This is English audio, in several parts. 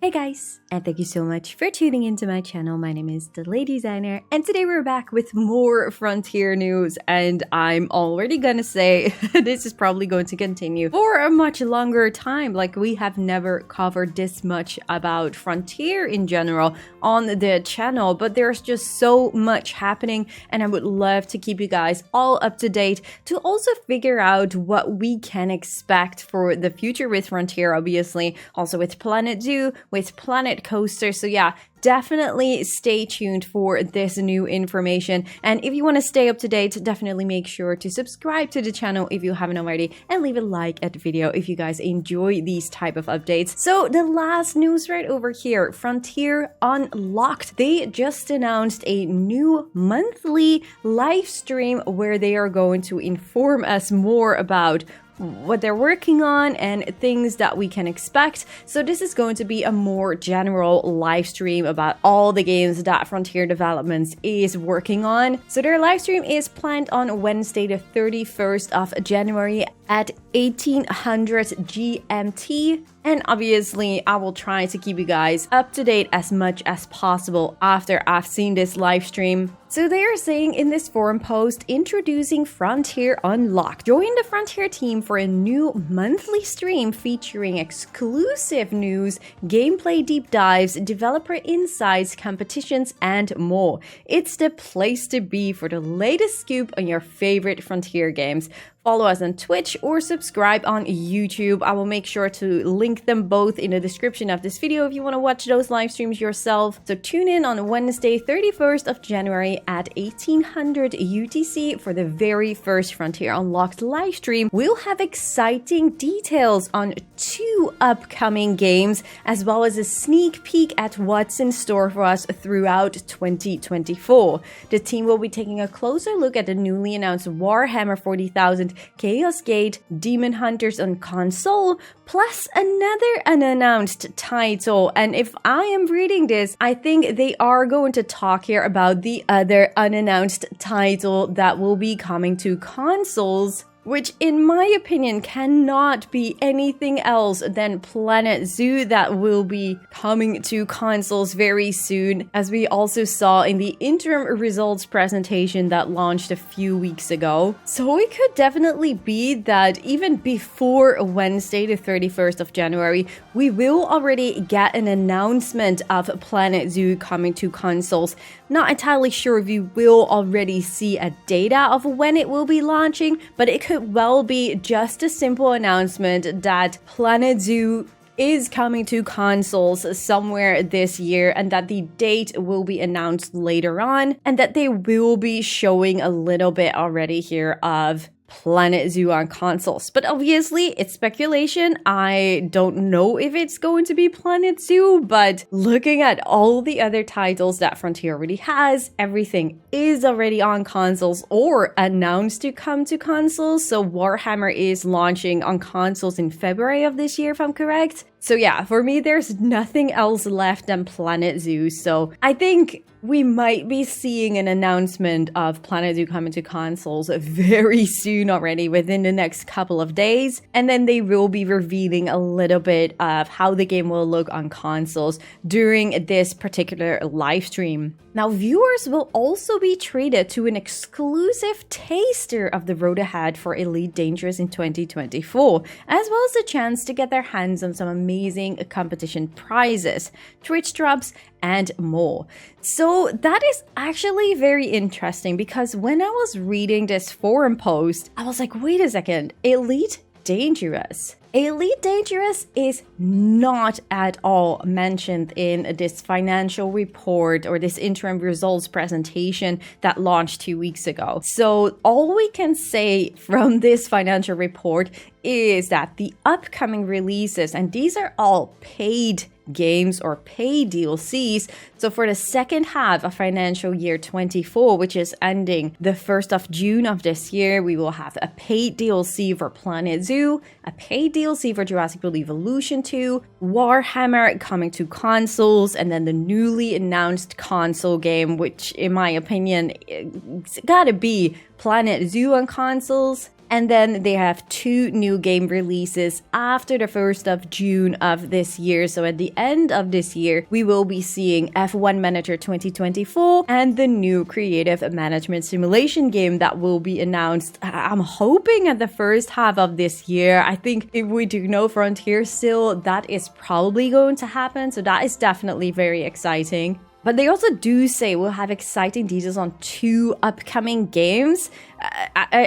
Hey guys, and thank you so much for tuning into my channel. My name is DeLady, and today we're back with more Frontier news, and I'm already gonna say this is probably going to continue for a much longer time. Like, we have never covered this much about Frontier in general on the channel, but there's just so much happening, and I would love to keep you guys all up to date to also figure out what we can expect for the future with Frontier, obviously, also with Planet Zoo, with Planet Coaster. So yeah, definitely stay tuned for this new information. And if you want to stay up to date, definitely make sure to subscribe to the channel if you haven't already, and leave a like at the video if you guys enjoy these type of updates. So the last news right over here, Frontier Unlocked. They just announced a new monthly live stream where they are going to inform us more about what they're working on and things that we can expect. So this is going to be a more general live stream about all the games that Frontier Developments is working on. So their live stream is planned on Wednesday the 31st of January at 1800 GMT. And obviously, I will try to keep you guys up to date as much as possible after I've seen this live stream. So they are saying in this forum post, introducing Frontier Unlocked. Join the Frontier team for a new monthly stream featuring exclusive news, gameplay deep dives, developer insights, competitions, and more. It's the place to be for the latest scoop on your favorite Frontier games. Follow us on Twitch or subscribe on YouTube. I will make sure to link them both in the description of this video if you want to watch those live streams yourself. So tune in on Wednesday, 31st of January at 1800 UTC for the very first Frontier Unlocked live stream. We'll have exciting details on 2 upcoming games, as well as a sneak peek at what's in store for us throughout 2024. The team will be taking a closer look at the newly announced Warhammer 40,000 Chaos Gate Demon Hunters on console, plus another unannounced title. And if I am reading this, I think they are going to talk here about the other unannounced title that will be coming to consoles, which in my opinion cannot be anything else than Planet Zoo, that will be coming to consoles very soon, as we also saw in the interim results presentation that launched a few weeks ago. So it could definitely be that even before Wednesday the 31st of January, we will already get an announcement of Planet Zoo coming to consoles. Not entirely sure if you will already see a data of when it will be launching, but it could well be just a simple announcement that Planet Zoo is coming to consoles somewhere this year, and that the date will be announced later on, and that they will be showing a little bit already here of Planet Zoo on consoles. But obviously, it's speculation. I don't know if it's going to be Planet Zoo, but looking at all the other titles that Frontier already has, everything is already on consoles or announced to come to consoles. So Warhammer is launching on consoles in February of this year, if I'm correct. So yeah, for me, there's nothing else left than Planet Zoo. So I think we might be seeing an announcement of Planet Zoo coming to consoles very soon already, within the next couple of days. And then they will be revealing a little bit of how the game will look on consoles during this particular live stream. Now, viewers will also be treated to an exclusive taster of the road ahead for Elite Dangerous in 2024, as well as a chance to get their hands on some amazing competition prizes, Twitch drops, and more. So that is actually very interesting, because when I was reading this forum post, I was like, wait a second, Elite Dangerous. Elite Dangerous is not at all mentioned in this financial report or this interim results presentation that launched 2 weeks ago. So all we can say from this financial report is that the upcoming releases, and these are all paid games or paid DLCs. So for the second half of financial year 24, which is ending the 1st of June of this year, we will have a paid DLC for Planet Zoo, a paid DLC for Jurassic World Evolution 2, Warhammer coming to consoles, and then the newly announced console game, which in my opinion, it's gotta be Planet Zoo on consoles. And then they have 2 new game releases after the 1st of June of this year. So at the end of this year, we will be seeing F1 Manager 2024 and the new creative management simulation game that will be announced. I'm hoping at the first half of this year. I think if we do know Frontier still, that is probably going to happen. So that is definitely very exciting. But they also do say we'll have exciting details on 2 upcoming games.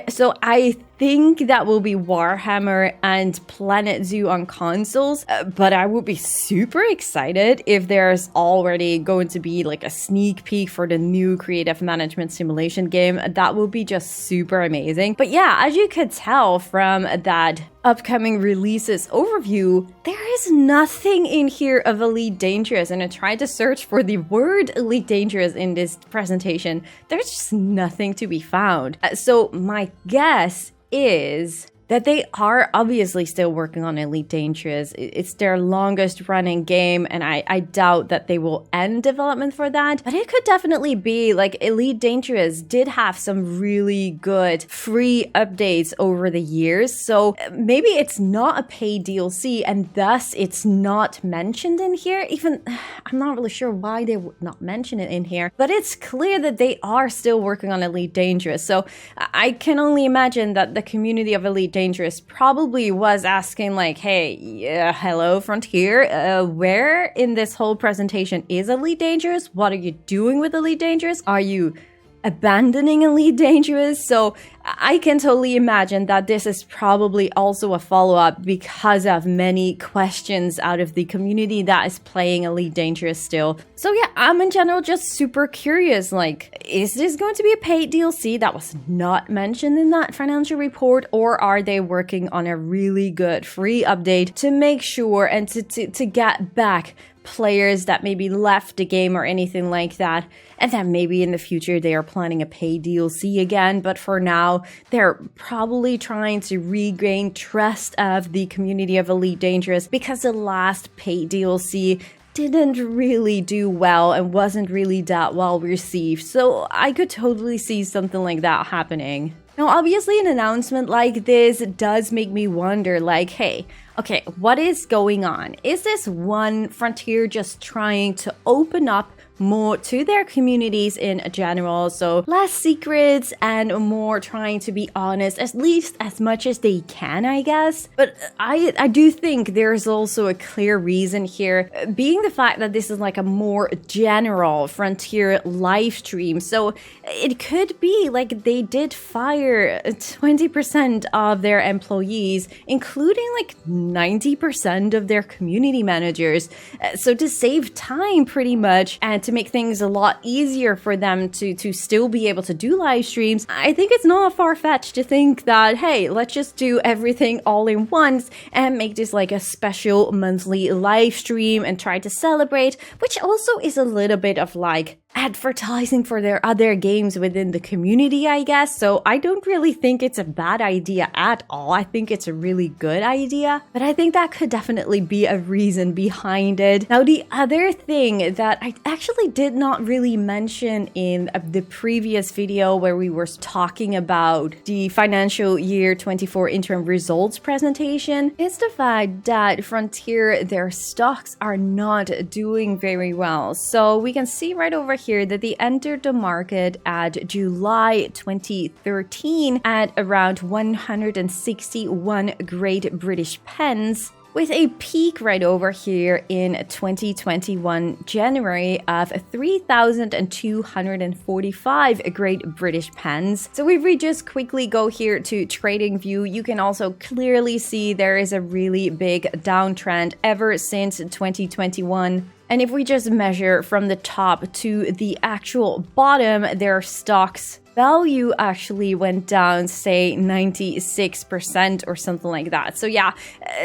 So I think that will be Warhammer and Planet Zoo on consoles. But I would be super excited if there's already going to be like a sneak peek for the new creative management simulation game. That would be just super amazing. But yeah, as you could tell from that upcoming releases overview, there is nothing in here of Elite Dangerous. And I tried to search for the word Elite Dangerous in this presentation. There's just nothing to be found. So my guess is that they are obviously still working on Elite Dangerous. It's their longest running game, and I doubt that they will end development for that. But it could definitely be like Elite Dangerous did have some really good free updates over the years. So maybe it's not a paid DLC, and thus it's not mentioned in here. Even I'm not really sure why they would not mention it in here, but it's clear that they are still working on Elite Dangerous. So I can only imagine that the community of Elite Dangerous probably was asking like, hey, hello Frontier, where in this whole presentation is Elite Dangerous? What are you doing with Elite Dangerous? Are you abandoning Elite Dangerous? So I can totally imagine that this is probably also a follow-up because of many questions out of the community that is playing Elite Dangerous still. So yeah, I'm in general just super curious, like, is this going to be a paid DLC that was not mentioned in that financial report, or are they working on a really good free update to make sure and to get back players that maybe left the game or anything like that, and then maybe in the future they are planning a paid DLC again, but for now they're probably trying to regain trust of the community of Elite Dangerous because the last paid DLC didn't really do well and wasn't really that well received. So I could totally see something like that happening. Now, obviously, an announcement like this does make me wonder, like, hey, okay, what is going on? Is this one Frontier just trying to open up more to their communities in general, so less secrets and more trying to be honest, at least as much as they can, I guess? But I do think there's also a clear reason here, being the fact that this is like a more general Frontier live stream. So it could be like they did fire 20% of their employees, including like 90% of their community managers. So to save time pretty much and to make things a lot easier for them to still be able to do live streams, I think it's not far-fetched to think that, hey, let's just do everything all in once and make this like a special monthly live stream and try to celebrate, which also is a little bit of like advertising for their other games within the community, I guess. So I don't really think it's a bad idea at all. I think it's a really good idea, but I think that could definitely be a reason behind it. Now, the other thing that I actually did not really mention in the previous video where we were talking about the financial year 24 interim results presentation is the fact that Frontier, their stocks are not doing very well. So we can see right over here that they entered the market at July 2013 at around 161 Great British pence, with a peak right over here in 2021 January of 3,245 Great British pence. So if we just quickly go here to TradingView, you can also clearly see there is a really big downtrend ever since 2021. And if we just measure from the top to the actual bottom, their stocks value actually went down, say 96% or something like that. So yeah,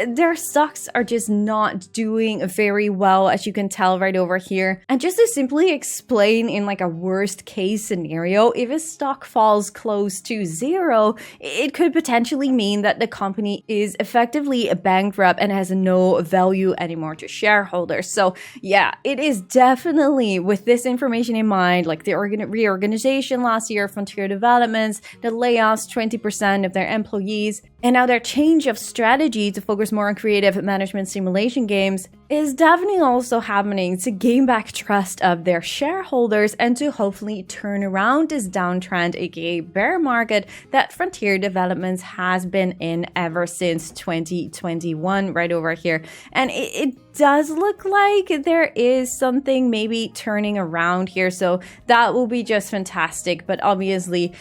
their stocks are just not doing very well, as you can tell right over here. And just to simply explain in like a worst case scenario, if a stock falls close to zero, it could potentially mean that the company is effectively bankrupt and has no value anymore to shareholders. So yeah, it is definitely, with this information in mind, like the reorganization last year from Frontier Developments, the layoffs 20% of their employees, and now their change of strategy to focus more on creative management simulation games is definitely also happening to gain back trust of their shareholders and to hopefully turn around this downtrend, aka bear market, that Frontier Developments has been in ever since 2021, right over here. And it does look like there is something maybe turning around here, so that will be just fantastic. But obviously,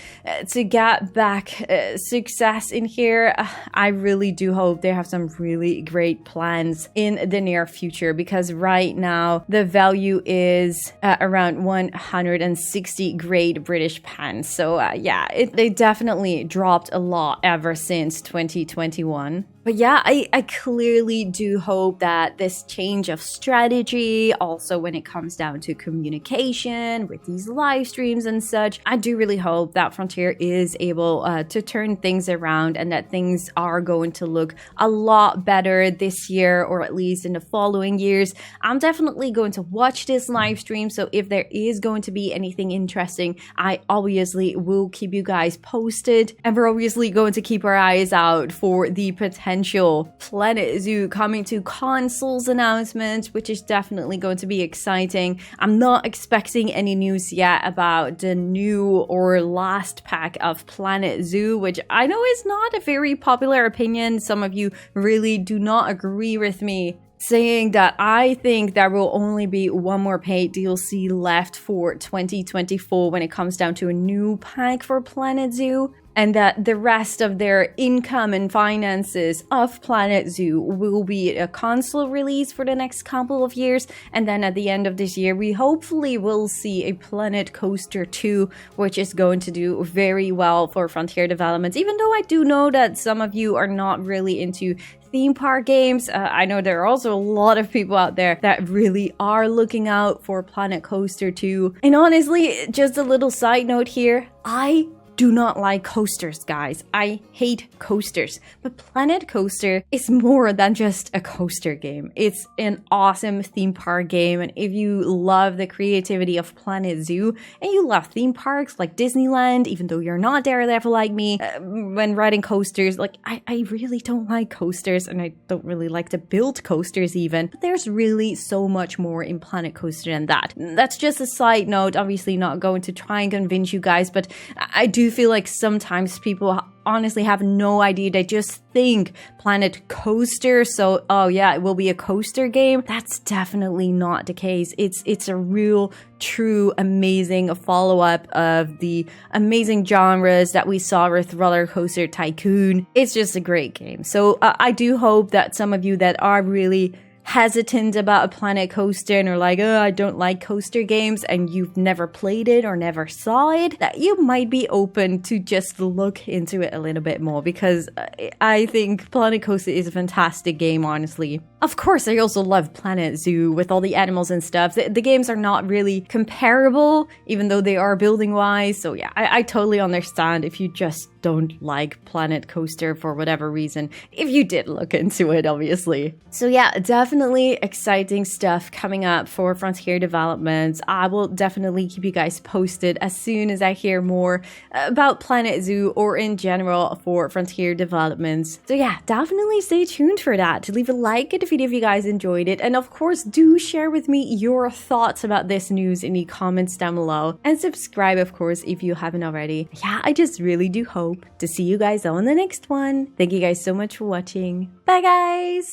to get back success in here, I really do hope they have some really great plans in the near future, because right now the value is around 160 Great British pounds. So yeah, they definitely dropped a lot ever since 2021. But yeah, I clearly do hope that this change of strategy, also when it comes down to communication with these live streams and such, I do really hope that Frontier is able to turn things around and that things are going to look a lot better this year, or at least in the following years. I'm definitely going to watch this live stream, so if there is going to be anything interesting, I obviously will keep you guys posted. And we're obviously going to keep our eyes out for the potential Planet Zoo coming to consoles announcement, which is definitely going to be exciting. I'm not expecting any news yet about the new or last pack of Planet Zoo, which I know is not a very popular opinion. Some of you really do not agree with me, saying that I think there will only be one more paid DLC left for 2024 when it comes down to a new pack for Planet Zoo, and that the rest of their income and finances of Planet Zoo will be a console release for the next couple of years. And then at the end of this year, we hopefully will see a Planet Coaster 2, which is going to do very well for Frontier Developments, even though I do know that some of you are not really into theme park games. I know there are also a lot of people out there that really are looking out for Planet Coaster 2. And honestly, just a little side note here, I do not like coasters, guys. I hate coasters. But Planet Coaster is more than just a coaster game. It's an awesome theme park game. And if you love the creativity of Planet Zoo and you love theme parks like Disneyland, even though you're not there level like me, when riding coasters, like I really don't like coasters, and I don't really like to build coasters even. But there's really so much more in Planet Coaster than that. That's just a side note. Obviously not going to try and convince you guys, but I do feel like sometimes people honestly have no idea. They just think Planet Coaster, so oh yeah, it will be a coaster game. That's definitely not the case. It's a real, true, amazing follow-up of the amazing genres that we saw with Roller Coaster Tycoon. It's just a great game. So I do hope that some of you that are really hesitant about a Planet Coaster and are like, oh, I don't like coaster games, and you've never played it or never saw it, that you might be open to just look into it a little bit more, because I think Planet Coaster is a fantastic game, honestly. Of course, I also love Planet Zoo with all the animals and stuff. The games are not really comparable, even though they are building wise. So yeah, I totally understand if you just don't like Planet Coaster for whatever reason, if you did look into it, obviously. So yeah, definitely exciting stuff coming up for Frontier Developments. I will definitely keep you guys posted as soon as I hear more about Planet Zoo, or in general for Frontier Developments. So yeah, definitely stay tuned for that. Leave a like at the video if you guys enjoyed it, and of course do share with me your thoughts about this news in the comments down below, and subscribe of course if you haven't already. Yeah, I just really do hope to see you guys on the next one. Thank you guys so much for watching. Bye guys!